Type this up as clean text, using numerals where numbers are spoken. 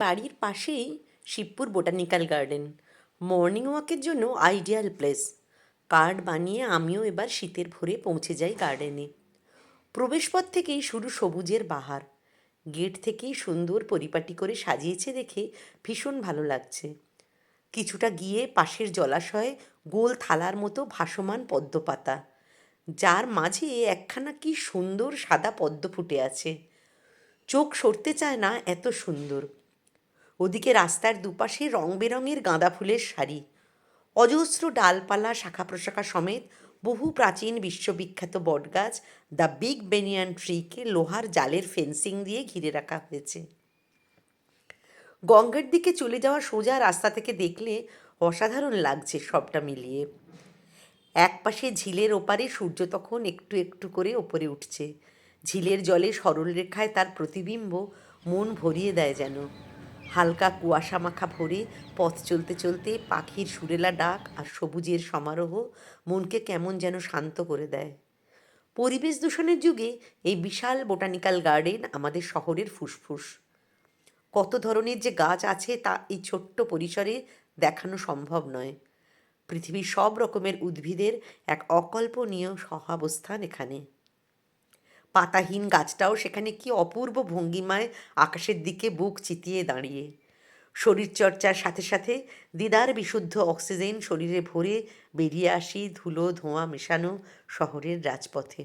বাড়ির পাশেই Shibpur botanical garden. Morning ওয়াকের জন্য আইডিয়াল প্লেস। কার্ড বানিয়ে আমিও এবার শীতের ভোরে পৌঁছে যাই গার্ডেনে। প্রবেশপথ থেকেই শুরু সবুজের বাহার। গেট থেকেই সুন্দর পরিপাটি করে সাজিয়েছে দেখে ভীষণ ভালো লাগছে। কিছুটা গিয়ে পাশের জলাশয়ে গোল থালার মতো ভাসমান পদ্মপাতা, যার মাঝে একখানা কি সুন্দর সাদা পদ্ম ফুটে আছে। চোখ সরতে চায় না, এত সুন্দর। ওদিকে রাস্তার দুপাশে রং বেরঙের গাঁদা ফুলের সারি, অজস্র ডালপালা শাখা প্রশাখা সমেত বহু প্রাচীন বিশ্ববিখ্যাত বটগাছ দ্য বিগ বেনিয়ান ট্রিকে লোহার জালের ফেন্সিং দিয়ে ঘিরে রাখা হয়েছে। গঙ্গার দিকে চলে যাওয়া সোজা রাস্তা থেকে দেখলে অসাধারণ লাগছে সবটা মিলিয়ে। একপাশে ঝিলের ওপারে সূর্য তখন একটু একটু করে ওপরে উঠছে। ঝিলের জলে সরলরেখায় তার প্রতিবিম্ব মন ভরিয়ে দেয় যেন। হালকা কুয়াশা মাখা ভোরে পথ চলতে চলতে পাখির সুরেলা ডাক আর সবুজের সমারোহ মনকে কেমন যেন শান্ত করে দেয়। পরিবেশ দূষণের যুগে এই বিশাল বোটানিক্যাল গার্ডেন আমাদের শহরের ফুসফুস। কত ধরনের যে গাছ আছে তা এই ছোট্ট পরিসরে দেখানো সম্ভব নয়। পৃথিবীর সব রকমের উদ্ভিদের এক অকল্পনীয় সহাবস্থান এখানে। পাতাহীন গাছটাও সেখানে কি অপূর্ব ভঙ্গিমায় আকাশের দিকে বুক চিতিয়ে দাঁড়িয়ে। শরীরচর্চার সাথে সাথে দিদার বিশুদ্ধ অক্সিজেন শরীরে ভরে বেরিয়ে আসি ধুলো ধোঁয়া মেশানো শহরের রাজপথে।